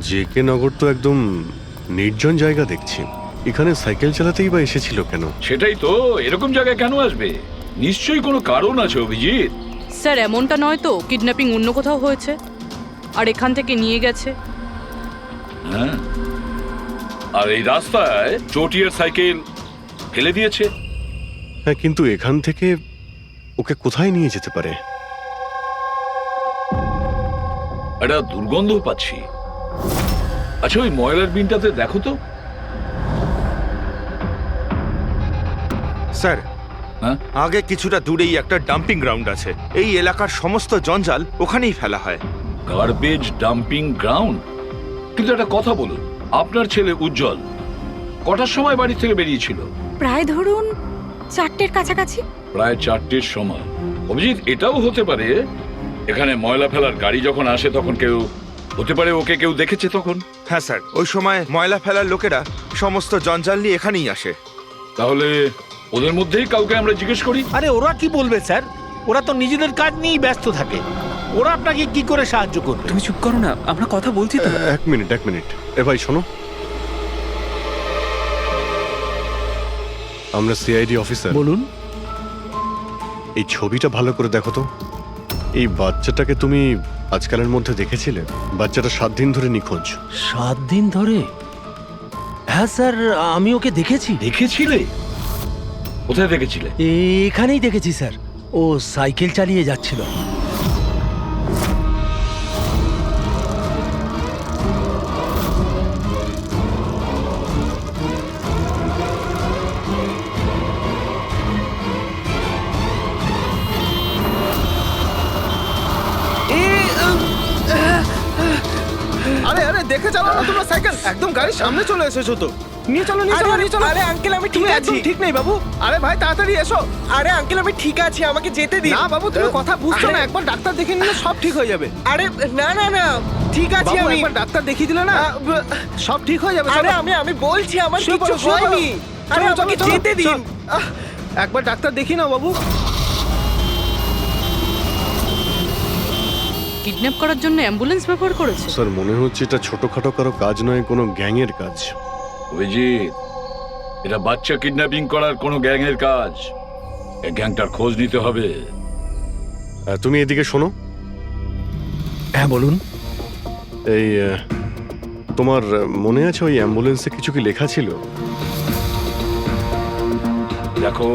JK নগর তো একদম নির্জন জায়গা দেখছি। এখানে সাইকেল চালাতেই বা এসেছিল কেন? সেটাই তো, এরকম জায়গায় কেন আসবে? নিশ্চয়ই কোনো কারণ আছে অভিজিৎ। স্যার এমনটা নয় তো কিডন্যাপিং অন্য কোথাও হয়েছে আর এখান থেকে নিয়ে গেছে? হ্যাঁ, আর এই রাস্তায় চটিয়ার সাইকেল ফেলে দিয়েছে। হ্যাঁ, কিন্তু এখান থেকে ওকে কোথায় নিয়ে যেতে পারে? একটা দুর্গন্ধ পাচ্ছি। আচ্ছা, ওই ময়লার বিনটাতে দেখো তো। স্যার, হ্যাঁ, আগে কিছুটা দূরেই একটা ডাম্পিং গ্রাউন্ড আছে। এই এলাকার সমস্ত জঞ্জাল ওখানেই ফেলা হয়। Garbage dumping ground. কিন্তু একটা কথা বলুন, আপনার ছেলে উজ্জ্বল কটার সময় বাড়ি থেকে বেরিয়েছিল? প্রায় ধরুন 4টের কাছাকাছি। প্রায় 4টের সময়। অভিজিৎ, এটাও হতে পারে এখানে ময়লা ফেলার গাড়ি যখন আসে তখন কেউ, হতে পারে ওকে কেউ দেখেছে তখন। হ্যাঁ স্যার, ওই সময় ময়লা ফেলার লোকেরা সমস্ত জঞ্জাল নিয়ে এখানেই আসে। তাহলে ওদের মধ্যেই কাউকে আমরা জিজ্ঞেস করি। আরে ওরা কি বলবে স্যার? ওরা তো নিজেদের কাজ নিয়েই ব্যস্ত থাকে। ওরা আপনাকে কি করে সাহায্য করবে? তুমি চুপ করো না, আমরা কথা বলছি তো। এক মিনিট। এ ভাই শোনো, আমরা সিআইডি অফিসার। বলুন। এই ছবিটা ভালো করে দেখো তো। এই বাচ্চাটাকে তুমি আজকালের মধ্যে দেখেছিলে? বাচ্চাটা 7 দিন ধরে নিখোঁজ। 7 দিন ধরে? হ্যাঁ স্যার, আমি ওকে দেখেছি। দেখেছিলে? কোথায় দেখেছিলে? এখানেই দেখেছি স্যার। ও সাইকেল চালিয়ে যাচ্ছিল। আরে আরে দেখে চালাও না তোমরা সাইকেল, একদম গাড়ির সামনে চলে এসেছো তো। নিয়ে চলো নিয়ে চলো। আরে আঙ্কেল, আমি ঠিক আছি। ঠিক নেই বাবু। আরে ভাই তাড়াতাড়ি এসো। আরে আঙ্কেল, আমি ঠিক আছি, আমাকে যেতে দিন। না বাবু, তুমি কথা বুঝছো না। আরে- একবার ডাক্তার দেখে নিলে সব ঠিক হয়ে যাবে। আরে না না না, ঠিক আছে বাবু, আমি। একবার ডাক্তার দেখিয়ে দিলে না সব ঠিক হয়ে যাবে। আরে চলো। আমি বলছি আমার শুয়ে কিছু পড়ো, শুয়ে পড়ো। হয়নি। আরে চলো, আমাকে চলো, যেতে চলো। দিন। একবার ডাক্তার দেখি নাও বাবু। কিডন্যাপ করার জন্য অ্যাম্বুলেন্স ব্যবহার করেছে? স্যার, মনে হচ্ছে এটা ছোটখাটো কারো কাজ নয়, কোনো গ্যাংয়ের কাজ। অভিজিৎ, এটা বাচ্চা কিডন্যাপিং করার কোনো গ্যাংয়ের কাজ। এই গ্যাংটার খোঁজ নিতে হবে। তুমি এদিকে শোনো। হ্যাঁ বলুন। এই তোমার মনে আছে ওই অ্যাম্বুলেন্সে কিছু কি লেখা ছিল? দেখো,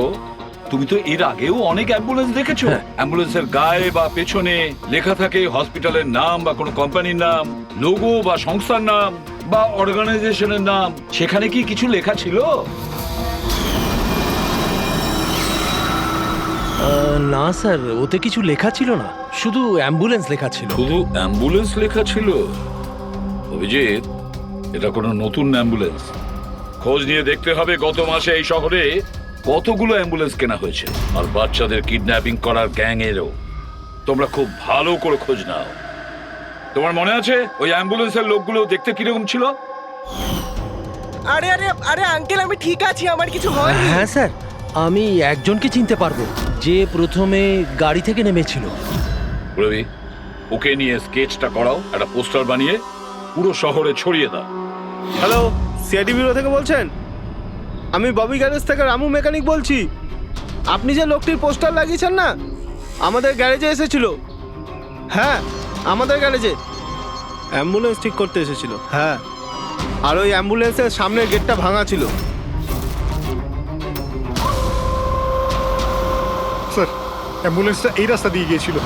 তুমি তো এর আগেও অনেক অ্যাম্বুলেন্স দেখেছো। অ্যাম্বুলেন্সের গায়ে বা পেছনে লেখা থাকে হসপিটালের নাম বা কোনো কোম্পানির নাম, লোগো বা সংস্থার নাম বা অর্গানাইজেশনের নাম। সেখানে কি কিছু লেখা ছিল? না স্যার, ওতে কিছু লেখা ছিল না, শুধু অ্যাম্বুলেন্স লেখা ছিল। শুধু অ্যাম্বুলেন্স লেখা ছিল? অভিজিৎ, এটা কোনো নতুন অ্যাম্বুলেন্স। খোঁজ নিয়ে দেখতে হবে গত মাসে এই শহরে কতগুলো অ্যাম্বুলেন্স কেনা হয়েছে। আর বাচ্চাদের কিডন্যাপিং করার গ্যাংয়েরও। তোমরা খুব ভালো করে খোঁজ নাও। তোমার মনে আছে ওই অ্যাম্বুলেন্সের লোকগুলো দেখতে কিরকম ছিল? আরে আরে আরে আঙ্কেল, আমি ঠিক আছি, আমার কিছু হয়নি। হ্যাঁ স্যার, আমি একজনকে চিনতে পারবো, যে প্রথমে গাড়ি থেকে নেমেছিল। রবি, ওকে নিয়ে স্কেচটা করাও, একটা পোস্টার বানিয়ে পুরো শহরে ছড়িয়ে দাও। হ্যালো, সিআইডি ব্যুরো থেকে বলছেন? আমি ববি গ্যারেজ থেকে রামু মেকানিক বলছি। আপনি যে লোকটির পোস্টার লাগিয়েছেন না, আমাদের গ্যারেজে এসেছিল। হ্যাঁ, আমাদের গ্যারেজে অ্যাম্বুলেন্স ঠিক করতে এসেছিল। হ্যাঁ, আর ওই অ্যাম্বুলেন্সের সামনের গেটটা ভাঙা ছিল। স্যার, অ্যাম্বুলেন্সটা এই রাস্তা দিয়ে গিয়েছিল।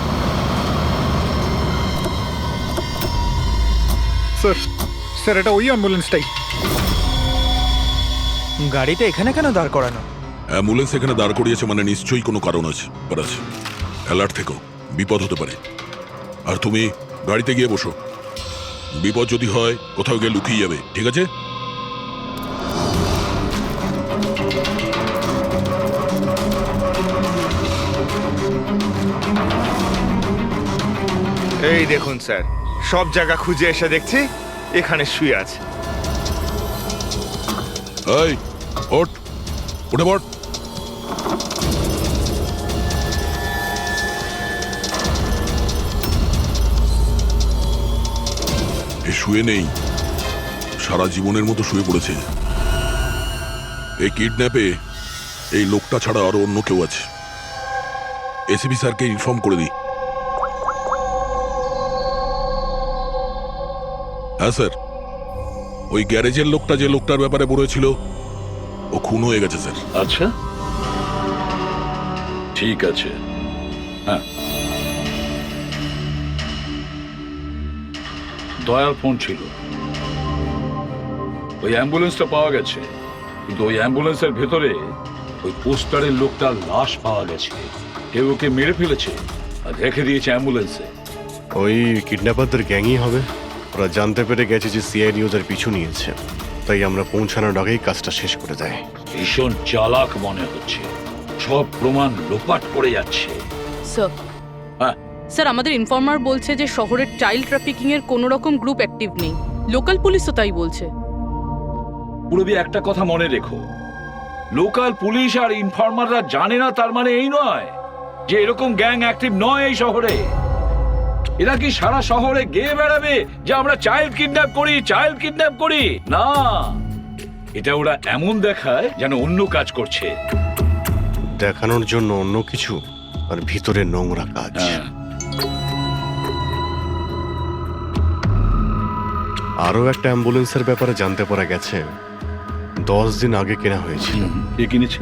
স্যার, এটা ওই অ্যাম্বুলেন্সটাই। গাড়িটা এখানে কেন দাঁড় করানো? অ্যাম্বুলেন্স এখানে দাঁড় করিয়েছে মানে নিশ্চয়ই কোনো কারণ আছে। অ্যালার্ট থেকো, বিপদ হতে পারে। আর তুমি গাড়িতে গিয়ে বসো। বিপদ যদি হয় কোথাও গিয়ে লুকিয়ে যাবে, ঠিক আছে? এই দেখুন স্যার, সব জায়গা খুঁজে এসে দেখছি এখানে শুয়ে আছে। এই ওঠ, উঠে পড়। এ শুয়ে নেই, সারা জীবনের মতো শুয়ে পড়েছে। এই কিডন্যাপে এই লোকটা ছাড়া আরো অন্য কেউ আছে। এসিপি স্যারকে ইনফর্ম করে দিই। হ্যাঁ স্যার, ওই গ্যারেজের লোকটা যে লোকটার ব্যাপারে বলেছিল ও খুন হয়ে গেছে স্যার। আচ্ছা, ঠিক আছে। হ্যাঁ, দয়ার ফোন ছিল, ওই অ্যাম্বুলেন্সটা পাওয়া গেছে, কিন্তু ওই অ্যাম্বুলেন্সের ভেতরে ওই পোস্টারের লোকটার লাশ পাওয়া গেছে। কেউ ওকে মেরে ফেলেছে আর রেখে দিয়েছে অ্যাম্বুলেন্সে। ওই কিডন্যাপারদের গ্যাংই হবে। ওরা জানতে পেরে গেছে যে সিআইডি ওদের পিছু নিয়েছে, তাই আমরা পৌঁছানোর আগেই কাজটা শেষ করে দেয়। ভীষণ চালাক মনে হচ্ছে, সব প্রমাণ লোপাট করে যাচ্ছে। স্যার, হ্যাঁ, স্যার আমাদের ইনফর্মার বলছে যে শহরের চাইল্ড ট্রাফিকিং এর কোনো রকম গ্রুপ অ্যাক্টিভ নেই। লোকাল পুলিশও তাই বলছে। পুরবি একটা কথা মনে রেখো, লোকাল পুলিশ আর ইনফর্মাররা জানে না তার মানে এই নয় যে এরকম গ্যাং অ্যাক্টিভ নয় এই শহরে। এরা কি সারা শহরে গেয়ে বেড়াবে যে আমরা চাইল্ড কিডন্যাপ করি, চাইল্ড কিডন্যাপ করি? না, এটা ওরা এমন দেখায় যেন অন্য কাজ করছে। দেখানোর জন্য অন্য কিছু আর ভিতরে নোংরা কাজ। হ্যাঁ, আরও একটা অ্যাম্বুলেন্সের ব্যাপারে জানতে পারা গেছে 10 দিন আগে কেনা হয়েছিল। কে কিনেছে?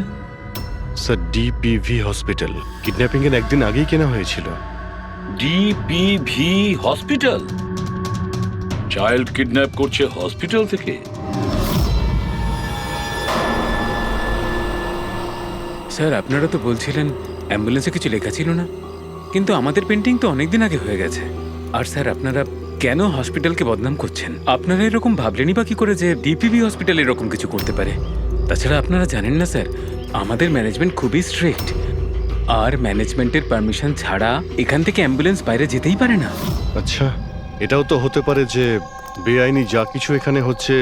Sir, ডিপিভি hospital. কিডন্যাপিং এর একদিন আগেই কেনা হয়েছিল। ডিপিভি হসপিটাল? চাইল্ড কিডন্যাপ করছে হসপিটাল থেকে? স্যার, আপনারা তো বলছিলেন অ্যাম্বুলেন্সে কিছু লেখা ছিল না, কিন্তু আমাদের পেন্টিং তো অনেকদিন আগে হয়ে গেছে। আর স্যার, আপনারা কেন হসপিটালকে বদনাম করছেন? আপনারা এরকম ভাবলেনই বা কি করে যে ডিপিভি হসপিটাল এরকম কিছু করতে পারে? তাছাড়া আপনারা জানেন না স্যার, আমাদের ম্যানেজমেন্ট খুবই স্ট্রিক্ট, আর ম্যানেজমেন্টের পারমিশন ছাড়া এখান থেকে অ্যাম্বুলেন্স বাইরে যেতেই পারে না। আচ্ছা, এটাও তো হতে পারে যে বেআইনি যা কিছু এখানে হচ্ছে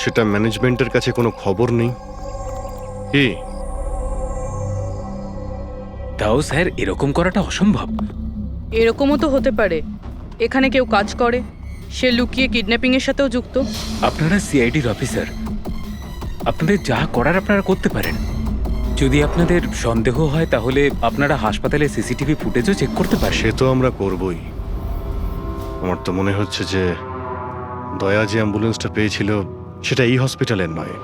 সেটা ম্যানেজমেন্টের কাছে কোনো খবর নেই। কি? তাও স্যার, এরকম করাটা অসম্ভব। এরকমও তো হতে পারে এখানে কেউ কাজ করে, সে লুকিয়ে কিডন্যাপিং এর সাথেও যুক্ত। আপনারা সিআইডির অফিসার, আপনাদের যা করার আপনারা করতে পারেন। যদি আপনাদের সন্দেহ হয় তাহলে আপনারা হাসপাতালে সিসিটিভি ফুটেজও চেক করতে পারেন। সে তো আমরা করবই। আমার তো মনে হচ্ছে যে দয়া যে অ্যাম্বুলেন্সটা পেয়েছিল সেটা এই হসপিটালের নয়।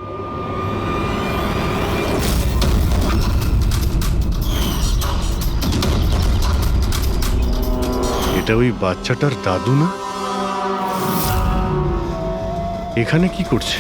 এটা ওই বাচ্চাটার দাদু না? এখানে কি করছে?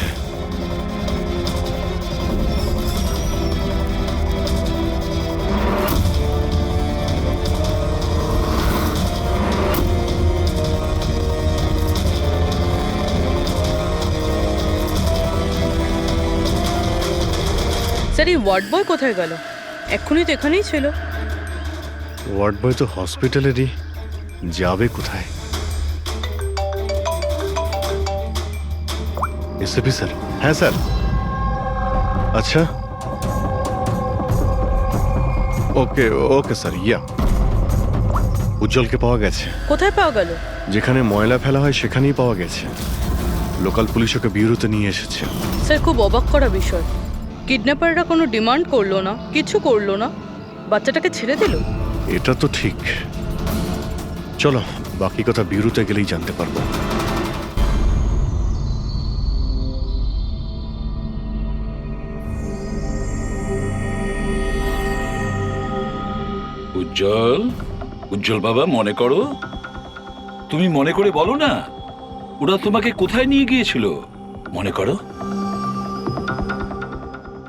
স্যার, এই ওয়ার্ড বয় কোথায় গেল? এক্ষুনি তো এখানেই ছিল। ওয়ার্ড বয় তো হসপিটালেরই, যাবে কোথায়? SP sir? হ্যাঁ স্যার। আচ্ছা, ওকে ওকে স্যার। ইয়া, উজ্জ্বলকে পাওয়া গেছে। কোথায় পাওয়া গেল? যেখানে ময়লা ফেলা হয় সেখানেই পাওয়া গেছে। লোকাল পুলিশ ওকে ব্যুরোতে নিয়ে এসেছে। স্যার, খুব অবাক করা বিষয়, কিডন্যাপাররা কোনো ডিমান্ড করলো না, কিছু করলো না, বাচ্চাটাকে ছেড়ে দিল। এটা তো ঠিক। চলো, বাকি কথা ব্যুরোতে গেলেই জানতে পারবো। উজ্জ্বল, উজ্জ্বল বাবা, মনে করো, তুমি মনে করে বলো না ওরা তোমাকে কোথায় নিয়ে গিয়েছিল? মনে করো।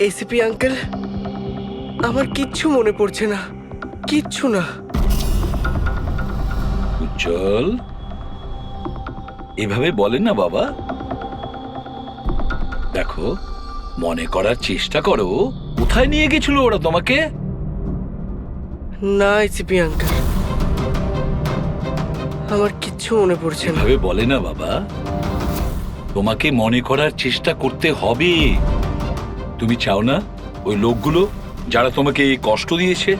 এসিপি আঙ্কেল, আমার কিচ্ছু মনে পড়ছে না, কিচ্ছু না। উজ্জ্বল, এভাবে বলেন না বাবা। দেখো, মনে করার চেষ্টা করো, কোথায় নিয়ে গেছিল ওরা তোমাকে? না এসিপি আঙ্কেল, আমার কিচ্ছু মনে পড়ছে না। এভাবে বলে না বাবা, তোমাকে মনে করার চেষ্টা করতে হবে। তুমি চাও না ওই লোকগুলো যারা তোমাকে এই কষ্ট দিয়েছে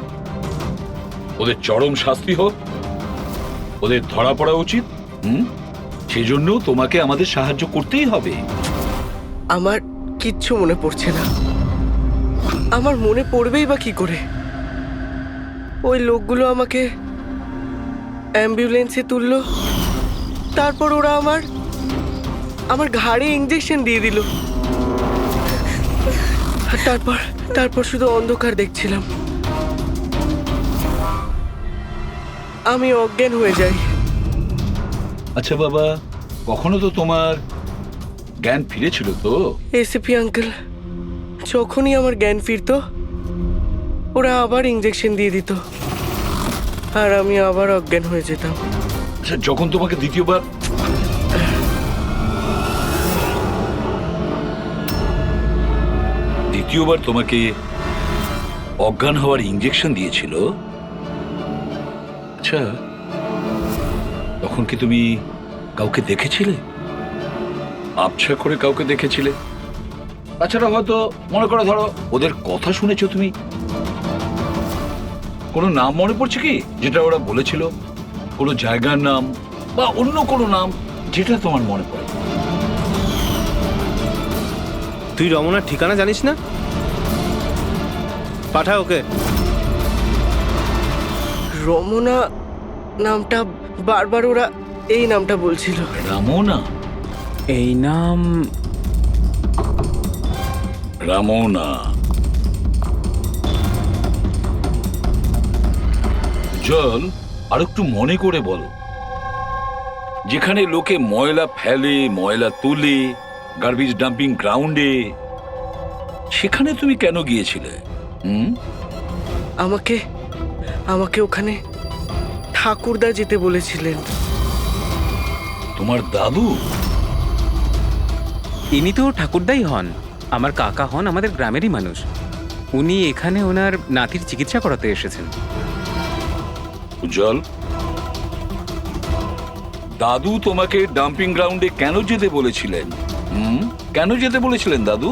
ওদের চরম শাস্তি হোক, ওদের ধরা পড়া উচিত? সেজন্য তোমাকে আমাদের সাহায্য করতেই হবে। আমার কিচ্ছু মনে পড়ছে না। আমার মনে পড়বেই বা কি করে? ওই লোকগুলো আমাকে অ্যাম্বুলেন্সে তুললো, তারপর ওরা আমার ঘাড়ে ইঞ্জেকশন দিয়ে দিল। আর তারপর শুধু অন্ধকার দেখছিলাম। আমি অজ্ঞান হয়ে যাই। আচ্ছা বাবা, কখনো তো তোমার জ্ঞান ফিরেছিল তো? এসিপি আঙ্কেল, যখনই আমার জ্ঞান ফিরতো ওরা আবার ইঞ্জেকশন দিয়ে দিত, আর আমি আবার অজ্ঞান হয়ে যেতাম। আচ্ছা, যখন তোমাকে দ্বিতীয়বার তোমাকে অজ্ঞান হওয়ার ইঞ্জেকশন দিয়েছিল, আচ্ছা তখন কি তুমি কাউকে দেখেছিলে? আবছা করে কাউকে দেখেছিলে? তাছাড়া হয়তো মনে করো, ধরো ওদের কথা শুনেছো তুমি, কোনো নাম মনে পড়ছে কি যেটা ওরা বলেছিল? কোনো জায়গার নাম বা অন্য কোনো নাম যেটা তোমার মনে পড়ে? তুই রমনার ঠিকানা জানিস না? পাঠা ওকে। রমনা নামটা বারবার ওরা এই নামটা বলছিল। রামনা? এই নাম রামনা। জল, আর একটু মনে করে বল, যেখানে লোকে ময়লা ফেলে, ময়লা তুলে, গার্বেজ ডাম্পিং গ্রাউন্ডে, সেখানে তুমি কেন গিয়েছিলে? আমাকে ওখানে ঠাকুরদা যেতে বলেছিলেন। তোমার দাদু? ইনি তো ঠাকুরদাই হন, আমার কাকা হন, আমাদের গ্রামেরই মানুষ। উনি এখানে ওনার নাতির চিকিৎসা করাতে এসেছেন। উজ্জ্বল, দাদু তোমাকে ডাম্পিং গ্রাউন্ডে কেন যেতে বলেছিলেন? কেন যেতে বলেছিলেন দাদু?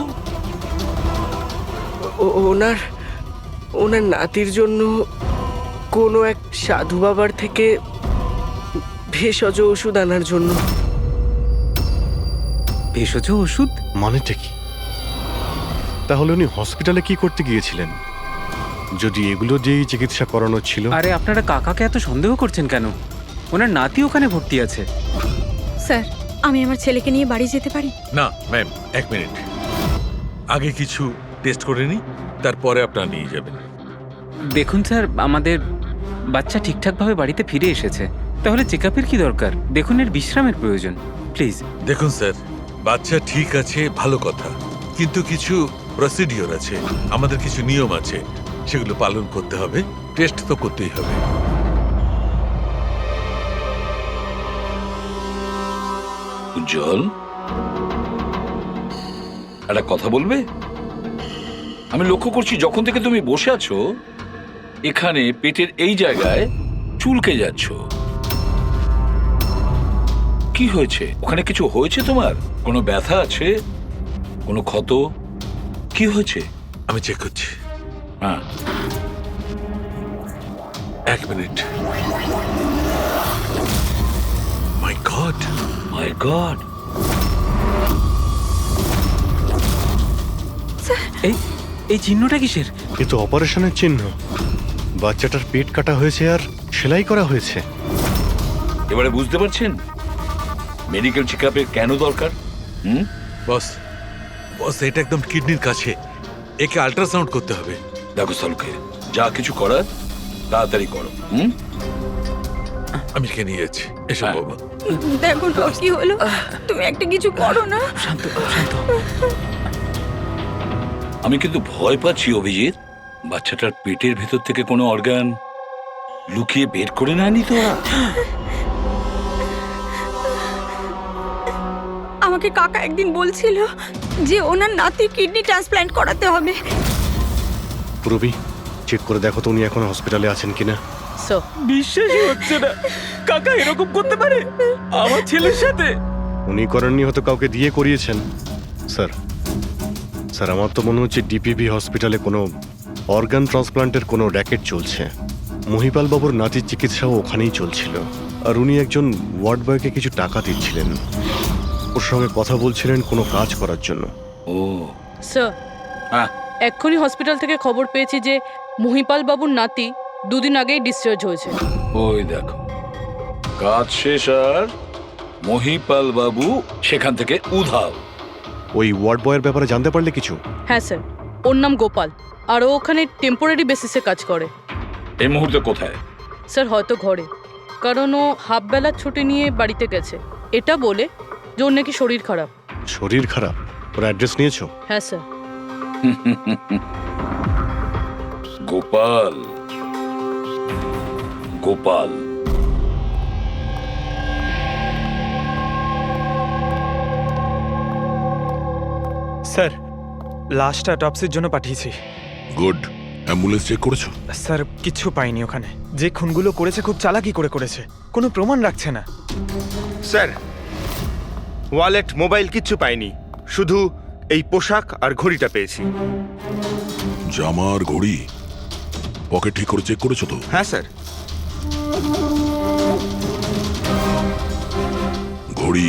ওনার নাতির জন্য কোনো এক সাধু বাবার থেকে ভেষজ ওষুধ আনার জন্য। ভেষজ ওষুধ মানেটা কি? তাহলে উনি হসপিটালে কি করতে গিয়েছিলেন যদি এগুলো দিয়েই চিকিৎসা করানো ছিল? আরে আপনারা কাকাকে এত সন্দেহ করছেন কেন? ওনার নাতি ওখানে ভর্তি আছে। স্যার, আমি আমার ছেলেকে নিয়ে বাড়ি যেতে পারি? না ম্যাম, এক মিনিট, আগে কিছু টেস্ট করে নিই, তারপরে আপনারা নিয়ে যাবেন। দেখুন স্যার, আমাদের বাচ্চা ঠিকঠাকভাবে বাড়িতে ফিরে এসেছে, তাহলে চেক আপের কি দরকার? দেখুন, এর বিশ্রামের প্রয়োজন, প্লিজ। দেখুন স্যার, বাচ্চা ঠিক আছে, ভালো কথা, কিন্তু কিছু প্রসিডিওর আছে, আমাদের কিছু নিয়ম আছে, সেগুলো পালন করতে হবে। টেস্ট তো করতেই হবে। উজ্জ্বল, একটা কথা বলবে? আমি লক্ষ্য করছি যখন থেকে তুমি বসে আছো এখানে, পেটের এই জায়গায় চুলকে যাচ্ছ। কি হয়েছে? ওখানে কিছু হয়েছে তোমার? কোনো ব্যথা আছে? কোনো ক্ষত? কি হয়েছে? আমি চেক করছি। হ্যাঁ, এক মিনিট। মাই গড, মাই গড! এই চিহ্নটা কিসের? এ তো অপারেশনের চিহ্ন। বাচ্চাটার পেট কাটা হয়েছে আর সেলাই করা হয়েছে। এবারে বুঝতে পারছেন মেডিকেল চেকআপের কেন দরকার? বস, এটা একদম কিডনির কাছে, একে আল্ট্রাসাউন্ড করতে হবে। দেখো সালুকে, যা কিছু করার তাড়াতাড়ি করো। আমি একে নিয়ে যাচ্ছি, এসব বাবা। দেখো না কি হলো, তুমি একটা কিছু করো না। শান্ত শান্ত। আমি কিন্তু ভয় পাচ্ছি অভিজিৎ, বাচ্চাটার পেটের ভেতর থেকে কোনো অর্গান লুকিয়ে বের করে নেয়নি তো? আমাকে কাকা একদিন বলছিল যে ওনার নাতির কিডনি ট্রান্সপ্ল্যান্ট করাতে হবে। পুরবি, চেক করে দেখো তো উনি এখন হসপিটালে আছেন কিনা। বিশ্বাসই হচ্ছে না, কাকা এরকম করতে পারে আমার ছেলের সাথে। উনি করেননি, হয়তো কাউকে দিয়ে করিয়েছেন। স্যার, আমার তো মনে হচ্ছে ডিপিভি হসপিটালে কোনো অর্গান ট্রান্সপ্লান্টের কোনো র্যাকেট চলছে। মহিপাল বাবুর নাতির চিকিৎসাও ওখানেই চলছিল। আর উনি একজন ওয়ার্ড বয়কে কিছু টাকা দিচ্ছিলেন, ওর সঙ্গে কথা বলছিলেন কোনো কাজ করার জন্য। ও স্যার, হ্যাঁ, এক্ষুনি হসপিটাল থেকে খবর পেয়েছি যে মহিপাল বাবুর নাতি 2 দিন আগেই ডিসচার্জ হয়েছে। ওই দেখো, কাজ শেষ আর মহিপাল বাবু সেখান থেকে উধাও। ওই ওয়ার্ড বয়ের ব্যাপারে জানতে পারলে কিছু? হ্যাঁ স্যার, ওর নাম গোপাল, আর ও ওখানে টেম্পোরারি বেসিসে কাজ করে। এই মুহূর্তে কোথায়? স্যার হয়তো ঘরে, কারণ ও হাফ বেলার ছুটি নিয়ে বাড়িতে গেছে, এটা বলে যে ওর নাকি শরীর খারাপ। শরীর খারাপ? ওর অ্যাড্রেস নিয়েছো? হ্যাঁ স্যার। গোপাল, গোপাল স্যার, লাশটা অটপসির জন্য পাঠিয়েছি। গুড। অ্যাম্বুলেন্স চেক করেছো? স্যার কিচ্ছু পাইনি ওখানে। যে খুনগুলো করেছে খুব চালাকি করে করেছে, কোনো প্রমাণ রাখছে না। স্যার, ওয়ালেট মোবাইল কিচ্ছু পাইনি, শুধু এই পোশাক আর ঘড়িটা পেয়েছি। জামা আর ঘড়ি পকেট ঠিক করে চেক করেছো তো? হ্যাঁ স্যার। ঘড়ি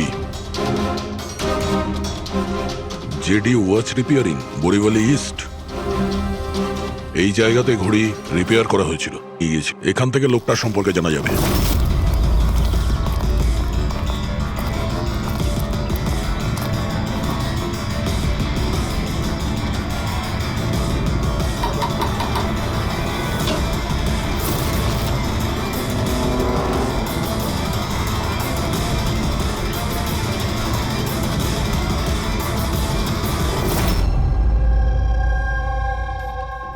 জেডি ওয়াচ রিপেয়ারিং, বরিওয়ালি ইস্ট, এই জায়গাতে ঘড়ি রিপেয়ার করা হয়েছিল। এখান থেকে লোকটার সম্পর্কে জানা যাবে।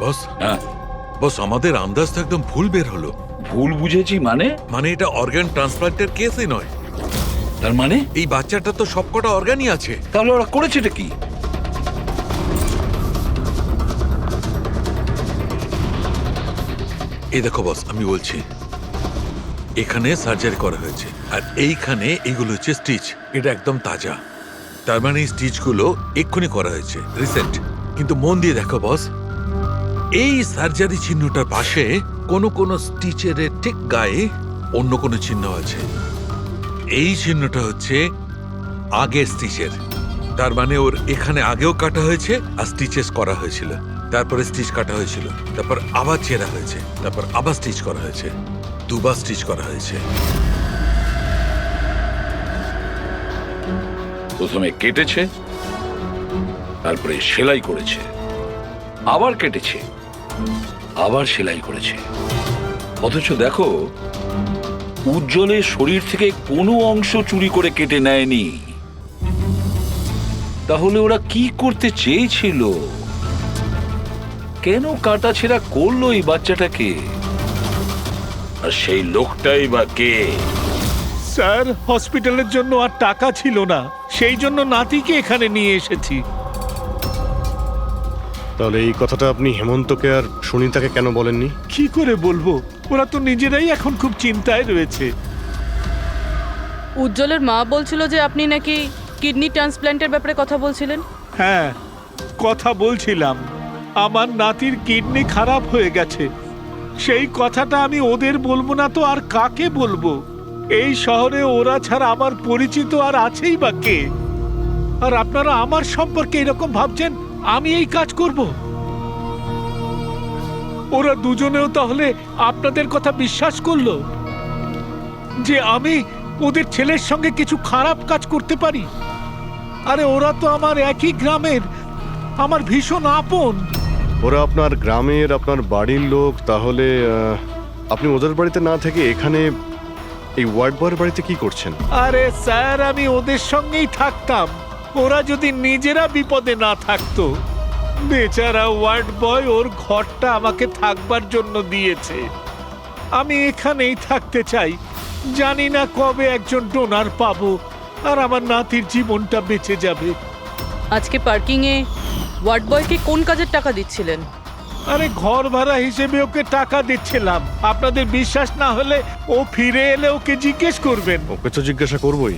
বস, হ্যাঁ, বস আমাদের আন্দাজ তো একদম ভুল বের হলো। ভুল বুঝেছি মানে? মানে এটা অর্গান ট্রান্সপ্লান্টের কেসই নয়। তার মানে এই বাচ্চাটা তো সবকটা অর্গানই আছে। তাহলে ওরা করেছেটা কি? এই দেখো বস, আমি বলছি, এখানে সার্জারি করা হয়েছে আর এইখানে এইগুলো হচ্ছে স্টিচ। এটা একদম তাজা, তার মানে এই স্টিচগুলো এক্ষুনি করা হয়েছে, রিসেন্ট। কিন্তু মন দিয়ে দেখো বস, এই সার্জারি চিহ্নটার পাশে কোনো কোনো স্টিচের ঠিক গায়ে অন্য কোনো চিহ্ন আছে। এই চিহ্নটা হচ্ছে আগের স্টিচের, তার মানে ওর এখানে আগেও কাটা হয়েছে আর স্টিচেস করা হয়েছিল, তারপরে স্টিচ কাটা হয়েছিল, তারপর আবার চেরা হয়েছে, তারপর আবার স্টিচ করা হয়েছে, দুবার স্টিচ করা হয়েছে। প্রথমে কেটেছে, তারপরে সেলাই করেছে, আবার কেটেছে, আবার সেলাই করেছে। অথচ দেখো, উজ্জ্বলের শরীর থেকে কোনো অংশ চুরি করে কেটে নেয়নি। তাহলে ওরা কি করতে চেয়েছিল? কেন কাটাছেঁড়া করলো এই বাচ্চাটাকে? আর সেই লোকটাই বা কে? স্যার, হসপিটালের জন্য আর টাকা ছিল না, সেই জন্য নাতিকে এখানে নিয়ে এসেছি। তাহলে এই কথাটা আপনি হেমন্তকে আর সুনিতাকে কেন বলেননি? কি করে বলবো, ওরা তো নিজেরাই এখন খুব চিন্তায় রয়েছে। উজ্জ্বলের মা বলছিল যে আপনি নাকি কিডনি ট্রান্সপ্ল্যান্টের ব্যাপারে কথা বলছিলেন। হ্যাঁ, কথা বলছিলাম। আমার নাতির কিডনি খারাপ হয়ে গেছে, সেই কথাটা আমি ওদের বলবো না তো আর কাকে বলবো? এই শহরে ওরা ছাড়া আমার পরিচিত আর আছেই বা কে? আর আপনারা আমার সম্পর্কে এরকম ভাবছেন আমি এই কাজ করব? ওরা দুজনেও তাহলে আপনাদের কথা বিশ্বাস করলো যে আমি ওদের ছেলের সঙ্গে কিছু খারাপ কাজ করতে পারি? আরে ওরা তো আমার একই গ্রামের, আমার ভীষণ আপন। ওরা আপনার গ্রামের, আপনার বাড়ির লোক, তাহলে আপনি ওদের বাড়িতে না থেকে এখানে এই ওয়ার্ড বয়ের বাড়িতে কি করছেন? আরে স্যার, আমি ওদের সঙ্গেই থাকতাম, ওরা যদি নিজেরা বিপদে না থাকতো। বেচারা ওয়ার্ড বয় ওর ঘরটা আমাকে থাকবার জন্য দিয়েছে। আমি এখানেই থাকতে চাই, জানি না কবে একজন ডোনার পাবো আর আমার নাতির জীবনটা বেঁচে যাবে। আজকে পার্কিংয়ে ওয়ার্ড বয়কে কোন কাজের টাকা দিচ্ছিলেন? আরে ঘর ভাড়া হিসেবে ওকে টাকা দিচ্ছিলাম। আপনাদের বিশ্বাস না হলে ও ফিরে এলে ওকে জিজ্ঞেস করবেন। ওকে তো জিজ্ঞাসা করবোই।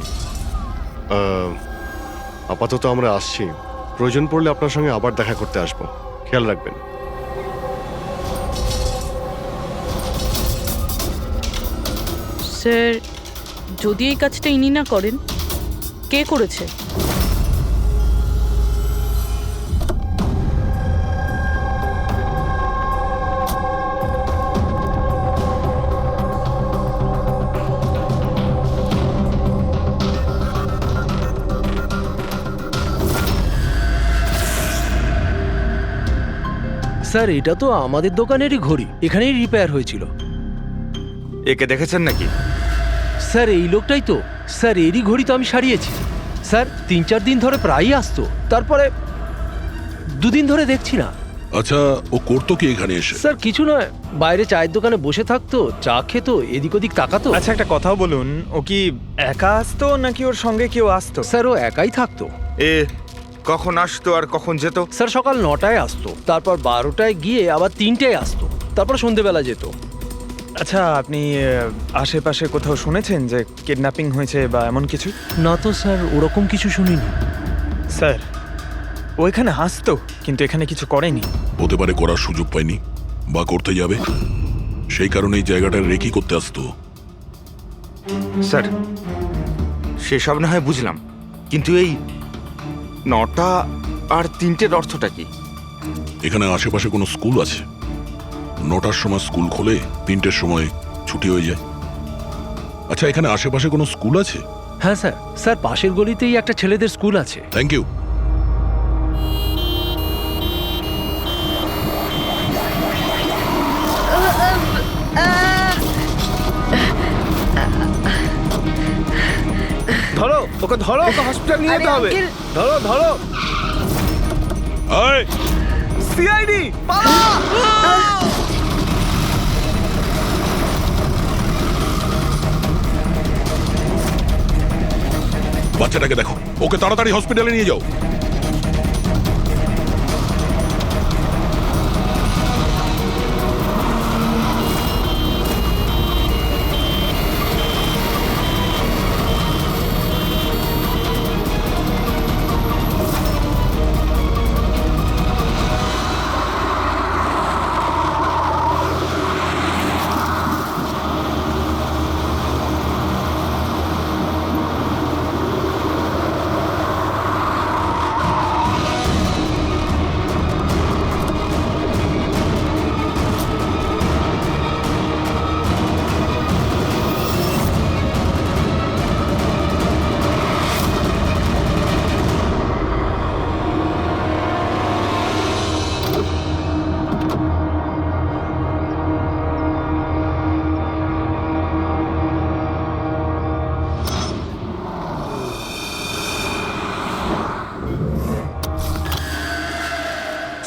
আপাতত আমরা আসছি, প্রয়োজন পড়লে আপনার সঙ্গে আবার দেখা করতে আসবো, খেয়াল রাখবেন। স্যার, যদি এই কাজটা ইনি না করেন, কে করেছে? স্যার, এটা তো আমাদের দোকানেরই ঘড়ি, এখানেই রিপেয়ার হয়েছিল। একে দেখেছেন নাকি? স্যার, এই লোকটাই তো। স্যার, এরই ঘড়ি তো আমি সারিয়েছি। স্যার, 3-4 দিন ধরে প্রায়ই আসতো, তারপরে 2 দিন ধরে দেখছি না। আচ্ছা, ও করতো কি এখানে এসে? স্যার, কিছু নয়, বাইরে চায়ের দোকানে বসে থাকতো, চা খেত, এদিক ওদিক তাকাতো। আচ্ছা, একটা কথাও বলুন, ও কি একা আসতো নাকি ওর সঙ্গে কেউ আসতো? স্যার, ও একাই থাকতো। এ কখন আসতো আর কখন যেত? স্যার, সকাল 9টায় আসতো, তারপর 12টায় গিয়ে আবার 3টায় আসতো, তারপর সন্ধেবেলা যেত। আচ্ছা, আপনি আশেপাশে কোথাও শুনেছেন যে কিডন্যাপিং হয়েছে বা এমন কিছু? না তো স্যার, ওরকম কিছু শুনিনি। স্যার, ও এখানে আসতো কিন্তু এখানে কিছু করেনি। হতে পারে করার সুযোগ পায়নি বা করতে যাবে, সেই কারণে এই জায়গাটা রেকি করতে আসতো। স্যার, সেসব না হয় বুঝলাম, কিন্তু এই 9টা আর 3টের অর্থটা কি? এখানে আশেপাশে কোনো স্কুল আছে? 9টার সময় স্কুল খোলে, 3টের সময় ছুটি হয়ে যায়। আচ্ছা, এখানে আশেপাশে কোনো স্কুল আছে? হ্যাঁ স্যার, স্যার পাশের গলিতেই একটা ছেলেদের স্কুল আছে। Thank you. ধরো ওকে, ধরো ওকে, হসপিটাল নিয়ে যেতে হবে। ধরো ধরো। সিআইডি বাচ্চাটাকে দেখো, ওকে তাড়াতাড়ি হসপিটালে নিয়ে যাও।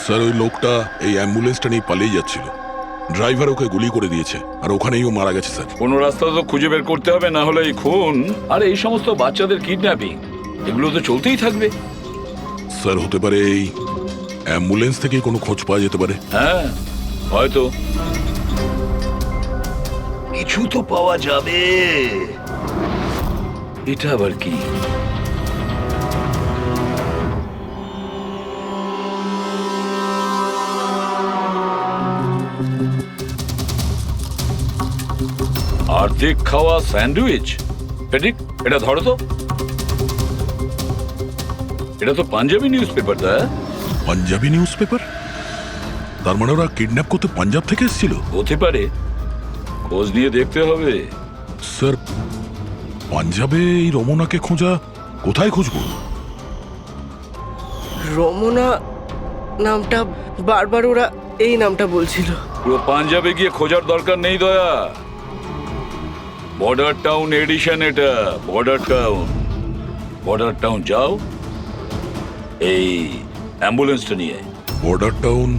স্যার, ওই লোকটা এই অ্যাম্বুলেন্সটা নিয়ে পালিয়ে যাচ্ছিল। ড্রাইভার ওকে গুলি করে দিয়েছে আর ওখানেই ও মারা গেছে স্যার। কোনো রাস্তা তো খুঁজে বের করতে হবে, না হলে এই খুন আর এই সমস্ত বাচ্চাদের কিডন্যাপিং এগুলো তো চলতেই থাকবে। স্যার, হতে পারে এই অ্যাম্বুলেন্স থেকে কোনো খোঁজ পাওয়া যেতে পারে। হ্যাঁ, হয়তো কিছু তো পাওয়া যাবে। এটা আবার কি? আর্ধেক খাওয়া স্যান্ডউইচ। ফেডিক, এটা ধরো তো। এটা তো Punjabi newspaper. Punjabi newspaper? তার মানে ওরা কিডন্যাপ করতে পাঞ্জাব থেকে এসেছিল? হতে পারে, খোঁজ নিয়ে দেখতে হবে। স্যার, পাঞ্জাবে এই রমনাকে খোঁজা, কোথায় খুঁজবো? রমনা নামটা বারবার ওরা এই নামটা বলছিল। পুরো পাঞ্জাবে গিয়ে খোঁজার দরকার নেই দয়া। বর্ডার টাউন এডিশন এটা, বর্ডার টাউন। বর্ডার টাউন যাও, এই অ্যাম্বুলেন্সটা নিয়ে। বর্ডার টাউন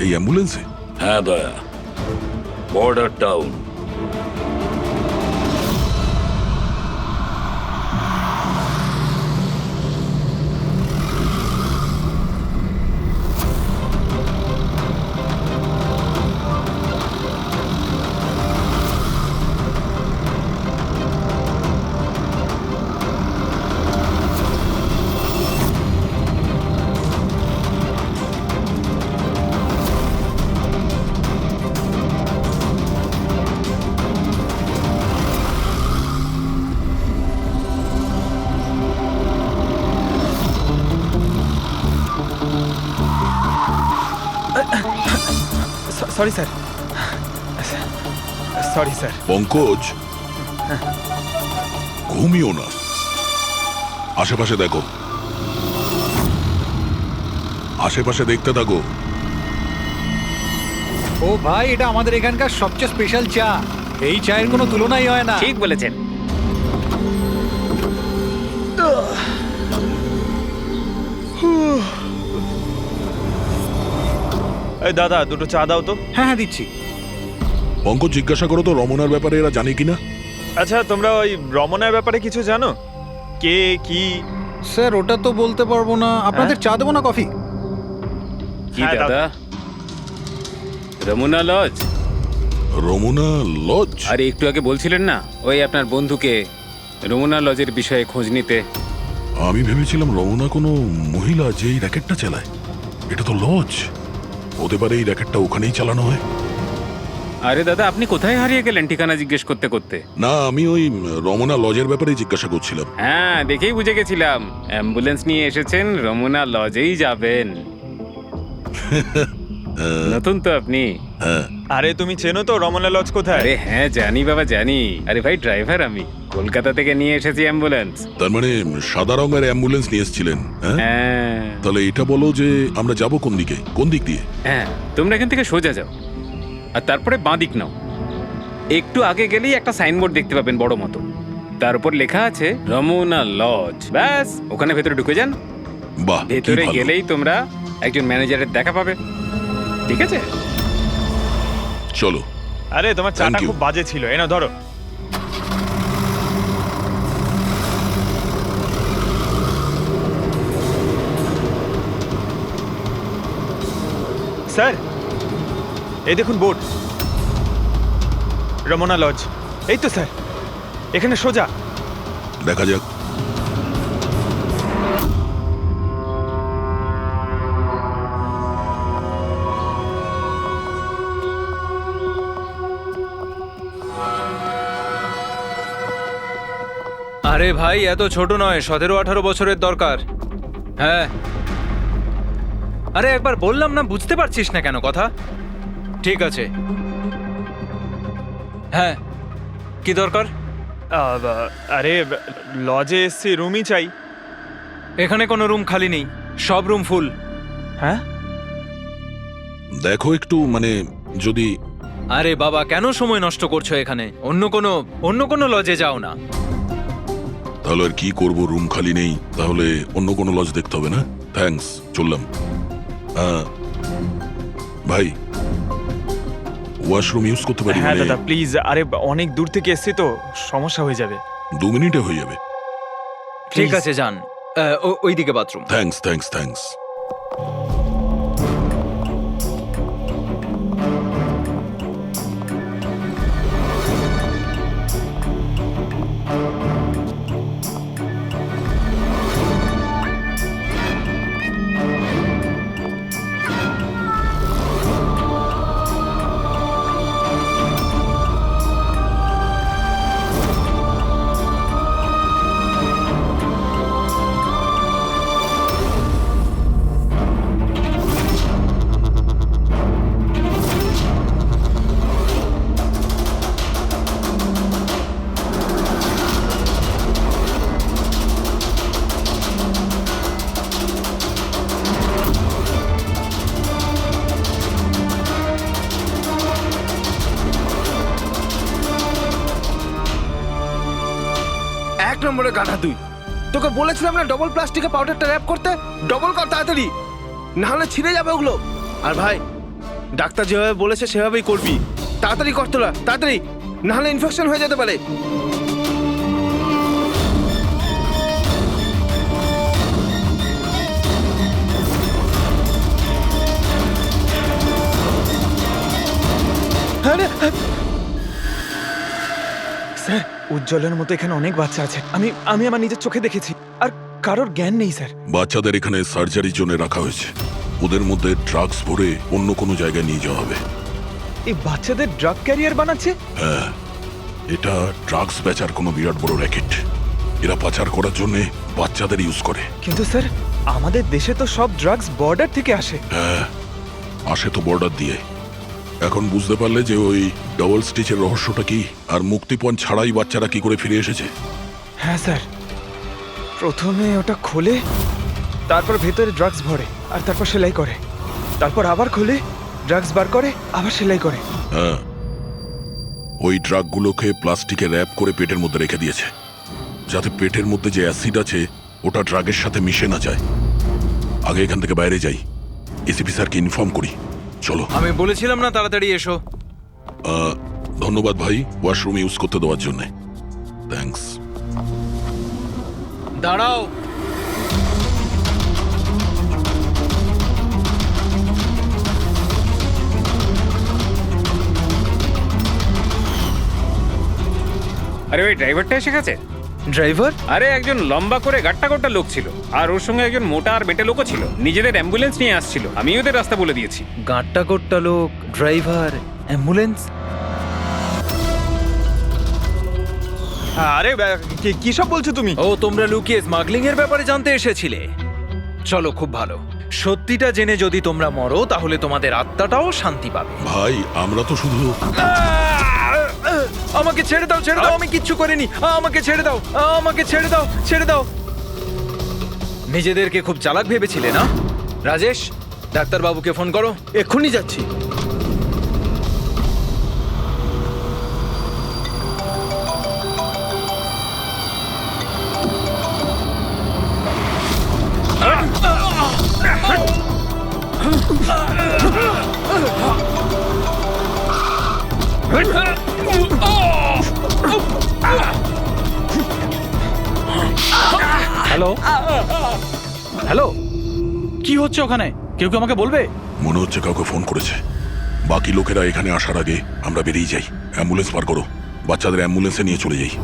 এই অ্যাম্বুলেন্সে? হ্যাঁ Daya, border town. Sorry sir, sorry sir. Pankaj, ঘুমিও না, আশেপাশে দেখো, আশেপাশে দেখতে থাকো। ও ভাই, এটা আমাদের এখানকার সবচেয়ে স্পেশাল চা। এই চায়ের কোনো তুলনাই হয় না। ঠিক বলেছেন। এই দাদা, দুটো চা দাও তো। হ্যাঁ হ্যাঁ, দিচ্ছি। পঙ্কজ, জিজ্ঞাসা করো তো রমনার ব্যাপারে এরা জানে কিনা। আচ্ছা, তোমরা ওই রমনার ব্যাপারে কিছু জানো? কে কি? স্যার ওটা তো বলতে পারবো না। আপনাদের চা দেবো না কফি? কি হ্যাঁ, দাদা? রমনা লজ? রমনা লজ? আরে একটু আগে বলছিলেন না ওই আপনার বন্ধুকে রমনা লজের বিষয়ে খোঁজ নিতে। আমি ভেবেছিলাম রমনা কোনো মহিলা যে এই র্যাকেটটা চালায়। এটা তো লজ, হতে পারে এই র্যাকেটটা ওখানেই চালানো হয়। আরে দাদা, আপনি কোথায় হারিয়ে গেলেন ঠিকানা জিজ্ঞেস করতে করতে? না, আমি ওই রমনা লজের ব্যাপারেই জিজ্ঞাসা করছিলাম। হ্যাঁ, দেখেই বুঝে গেছিলাম অ্যাম্বুলেন্স নিয়ে এসেছেন, রমনা লজেই যাবেন। নতুন তো আপনি? হ্যাঁ। আরে তুমি চেনো তো রমনা লজ কোথায়? আরে হ্যাঁ, জানি বাবা জানি। আরে ভাই, ড্রাইভার আমি, কলকাতা থেকে নিয়ে এসেছি অ্যাম্বুলেন্স। তার মানে সাদা রঙের অ্যাম্বুলেন্স নিয়ে এসেছিলেন? হ্যাঁ। তাহলে এটা বলো যে আমরা যাব কোন দিকে, কোন দিক দিয়ে? হ্যাঁ, তোমরা এখান থেকে সোজা যাও আর তারপরে বাঁ দিক নাও। একটু আগে গেলেই একটা সাইনবোর্ড দেখতে পাবেন বড় মতো, তার উপর লেখা আছে রমনা লজ। ব্যাস, ওখানে ভেতরে ঢুকে যান। বাহ, ভেতরে গেলেই তোমরা একজন ম্যানেজারের দেখা পাবে। ঠিক আছে, চলো। আরে তোমার চাটা খুব বাজে ছিল, এনা ধরো। স্যার, এই দেখুন বোর্ড, রমনা লজ। এই তো স্যার, এখানে সোজা। দেখা যাক। আরে ভাই, এত ছোট নয়, 17-18 বছরের দরকার। হ্যাঁ। আরে একবার বললাম না, বুঝতে পারছিস না কেন কথা? ঠিক আছে। হ্যাঁ, কি দরকার? আরে লজে এসছি, রুমই চাই। এখানে কোনো রুম খালি নেই, সব রুম ফুল। হ্যাঁ, দেখো একটু, মানে যদি... আরে বাবা, কেন সময় নষ্ট করছো এখানে? অন্য কোনো লজে যাও না। তাহলে আর কি করবো, রুম খালি নেই, তাহলে অন্য কোনো লজ দেখতে হবে না? থ্যাঙ্কস, চললাম। ভাই, ওয়াশরুম ইউজ করতে পারি? হ্যাঁ দাদা প্লিজ। আরে অনেক দূর থেকে এসছি তো, সমস্যা হয়ে যাবে। 2 মিনিটে হয়ে যাবে। ঠিক আছে, যান। ওইদিকে বাথরুম। Thanks, thanks, thanks. নম্বরে গাধা তুই। তোকে বলেছিলাম না ডবল প্লাস্টিকের পাউডারটা র‍্যাপ করতে। ডবল কর তাড়াতাড়ি, না হলে ছিঁড়ে যাবে ওগুলো। আর ভাই, ডাক্তার যেভাবে বলেছে সেভাবেই করবি। তাড়াতাড়ি কর তোরা, তাড়াতাড়ি, না হলে ইনফেকশন হয়ে যেতে পারে। স্যার, উজ্জ্বলের মতো এখানে অনেক বাচ্চা আছে। আমি আমার নিজের চোখে দেখেছি, আর কারোর জ্ঞান নেই স্যার। বাচ্চাদের এখানে সার্জারির জন্য রাখা হয়েছে। ওদের মধ্যে ড্রাগস ভরে অন্য কোনো জায়গায় নিয়ে যাওয়া হবে। এই বাচ্চাদের ড্রাগ ক্যারিয়ার বানাচ্ছে? হ্যাঁ, এটা ড্রাগস বেচার কোনো বিরাট বড় র্যাকেট। এরা পাচার করার জন্য বাচ্চাদের ইউজ করে। কিন্তু স্যার, আমাদের দেশে তো সব ড্রাগস বর্ডার থেকে আসে। হ্যাঁ, আসে তো বর্ডার দিয়ে। এখন বুঝতে পারলে যে ওই ডবল স্টিচের রহস্যটা কি, আর মুক্তিপণ ছাড়াই বাচ্চারা কি করে ফিরে এসেছে? হ্যাঁ স্যার, প্রথমে ওটা খোলে, তারপর ভেতরে ড্রাগস ভরে আর তারপর সেলাই করে, তারপর আবার খোলে, ড্রাগস বার করে, আবার সেলাই করে। হ্যাঁ, ওই ড্রাগগুলোকে প্লাস্টিকে র্যাপ করে পেটের মধ্যে রেখে দিয়েছে, যাতে পেটের মধ্যে যে অ্যাসিড আছে ওটা ড্রাগের সাথে মিশে না যায়। আগে এখান থেকে বাইরে যাই, এসিপি স্যারকে ইনফর্ম করি। চলো। আমি বলেছিলাম না তাড়াতাড়ি এসো। ধন্যবাদ ভাই ওয়াশরুম ইউজ করতে দেওয়ার জন্য। থ্যাঙ্কস। দাঁড়াও। আরে ওই ড্রাইভারটা এসে গেছে। ড্রাইভার? আরে একজন লম্বা করে গাট্টা গোট্টা লোক ছিল, আর ওর সঙ্গে একজন মোটা আর বেটে লোকও ছিল। নিজেদের অ্যাম্বুলেন্স নিয়ে আসছিল, আমি ওদের রাস্তা বলে দিয়েছি। গাঁটটা কোট্টা লোক, ড্রাইভার, অ্যাম্বুলেন্স। আরে কি সব বলছো তুমি? ও, তোমরা লুকিয়ে স্মাগলিং এর ব্যাপারে জানতে এসেছিলে। চলো, খুব ভালো। সত্যিটা জেনে যদি তোমরা মরো তাহলে তোমাদের আত্মাটাও শান্তি পাবে। ভাই আমরা তো শুধু... আমাকে ছেড়ে দাও, ছেড়ে দাও, আমি কিচ্ছু করিনি। আমাকে ছেড়ে দাও, আমাকে ছেড়ে দাও, ছেড়ে দাও। নিজেদেরকে খুব চালাক ভেবেছিলে না? রাজেশ, ডাক্তারবাবুকে ফোন করো। এক্ষুনি যাচ্ছি। হ্যালো হ্যালো, কি হচ্ছে ওখানে? কেউ কি আমাকে বলবে? মনে হচ্ছে কাউকে ফোন করেছে। বাকি লোকেরা এখানে আসার আগে আমরা বেরিয়ে যাই। অ্যাম্বুলেন্স পার করো, বাচ্চাদের অ্যাম্বুলেন্সে নিয়ে চলে যাই।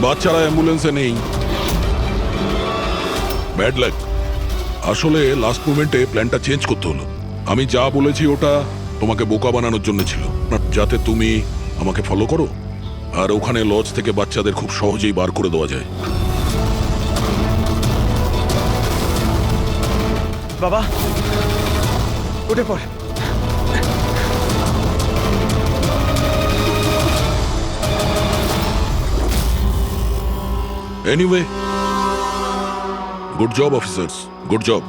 বাচ্চারা অ্যাম্বুলেন্সে নেই। Bad luck. আসলে লাস্ট মোমেন্টে প্ল্যানটা চেঞ্জ করতে হলো। আমি যা বলেছি ওটা তোমাকে বোকা বানানোর জন্য ছিল, যাতে তুমি আমাকে ফলো করো আর ওখানে লজ থেকে বাচ্চাদের খুব সহজেই বার করে দেওয়া যায়। বাবা উঠে পড়। Anyway, good job officers, good job.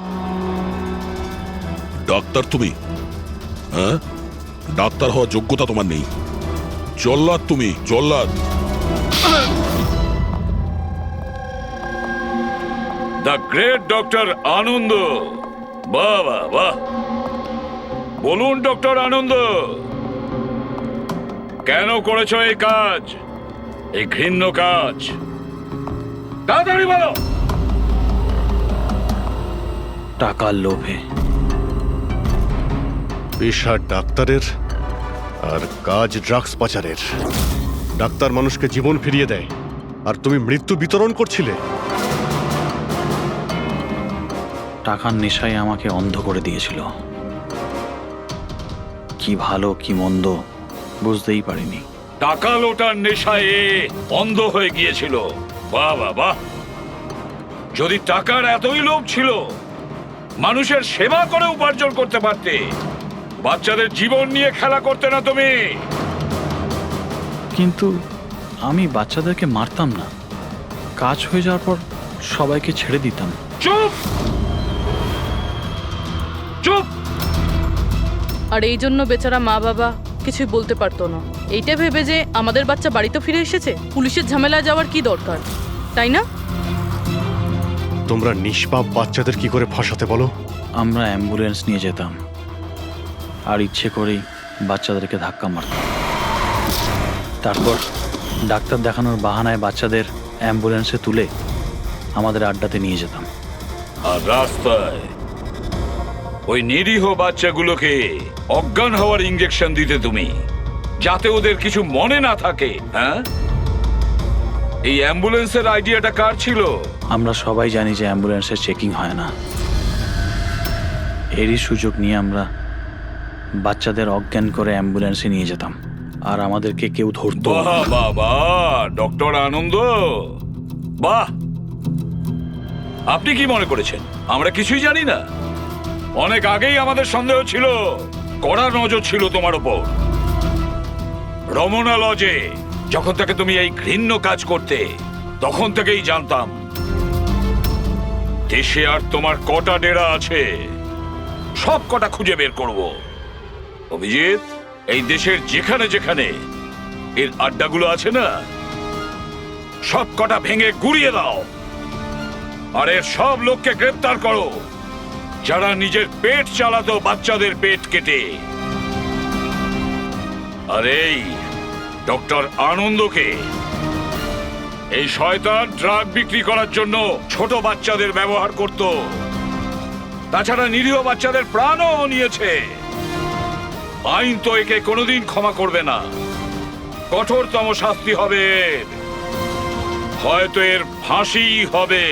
Doctor তুমি? হ্যাঁ, ডাক্তার হওয়ার যোগ্যতা তোমার নেই। জল্লাদ তুমি, জল্লাদ। দ্য গ্রেট ডক্টর আনন্দ। বাহ বাহ বাহ, বলুন ডক্টর আনন্দ, কেন করেছো এই কাজ, এই ঘৃণ্য কাজ? তাড়াতাড়ি বলো। টাকার লোভে। পেশা ডাক্তারের আর কাজ ড্রাগস পাচারের। ডাক্তার মানুষকে জীবন ফিরিয়ে দেয় আর তুমি মৃত্যু বিতরণ করছিলে। টাকার নেশায় আমাকে অন্ধ করে দিয়েছিল। কি ভালো কি মন্দ বুঝতেই পারিনি। টাকা লোটার নেশায় এ অন্ধ হয়ে গিয়েছিল। বাহ বাহ বাহ! যদি টাকার এতই লোভ ছিল, মানুষের সেবা করে উপার্জন করতে পারতে। বাচ্চাদের জীবন নিয়ে খেলা করতে না তুমি। কিন্তু আমি বাচ্চাদেরকে মারতাম না, কাজ হয়ে যাওয়ার পর সবাইকে ছেড়ে দিতাম। চুপ চুপ! আর এই জন্য বেচারা মা বাবা কিছুই বলতে পারতো না। এইটা ভেবে যে আমাদের বাচ্চা বাড়িতে ফিরে এসেছে, পুলিশের ঝামেলায় যাওয়ার কি দরকার, তাই না? তোমরা নিষ্পাপ বাচ্চাদের কি করে ফাঁসাতে বলো? আমরা অ্যাম্বুলেন্স নিয়ে যেতাম আর ইচ্ছে করেই বাচ্চাদেরকে ধাক্কা মারতাম। তারপর ডাক্তার দেখানোর বাহানায় বাচ্চাদের অ্যাম্বুলেন্সে তুলে আমাদের আড্ডাতে নিয়ে যেতাম। আর রাস্তায় ওই নিরীহ বাচ্চাগুলোকে অজ্ঞান হওয়ার ইঞ্জেকশন দিতে তুমি, যাতে ওদের কিছু মনে না থাকে। হ্যাঁ, এই অ্যাম্বুলেন্সের আইডিয়াটা কার ছিল? আমরা সবাই জানি যে অ্যাম্বুলেন্সের চেকিং হয় না। এরই সুযোগ নিয়ে আমরা বাচ্চাদের অজ্ঞান করে অ্যাম্বুলেন্সে নিয়ে যেতাম আর আমাদেরকে কেউ ধরতো না। বাহ বাহ বাহ! ডক্টর আনন্দ, বাহ! আপনি কি মনে করেছেন আমরা কিছুই জানি না? অনেক আগেই আমাদের সন্দেহ ছিল, কড়া নজর ছিল তোমার ওপর। রমনা লজে যখন থেকে তুমি এই ঘৃণ্য কাজ করতে, তখন থেকেই জানতাম দেশে আর তোমার কটা ডেরা আছে সব কটা খুঁজে বের করব। অভিজিৎ, এই দেশের যেখানে যেখানে এর আড্ডাগুলো আছে না, সব কটা ভেঙে গুড়িয়ে দাও আর এর সব লোককে গ্রেফতার করো যারা নিজের পেট চালাতো বাচ্চাদের পেট কেটে। আর এই ডক্টর আনন্দকে, এই শয়তান ড্রাগ বিক্রি করার জন্য ছোট বাচ্চাদের ব্যবহার করত। তাছাড়া নিরীহ বাচ্চাদের প্রাণও নিয়েছে। আইন তো একে কোনোদিন ক্ষমা করবে না। কঠোরতম শাস্তি হবে এর। হয়তো এর ফাঁসি হবে।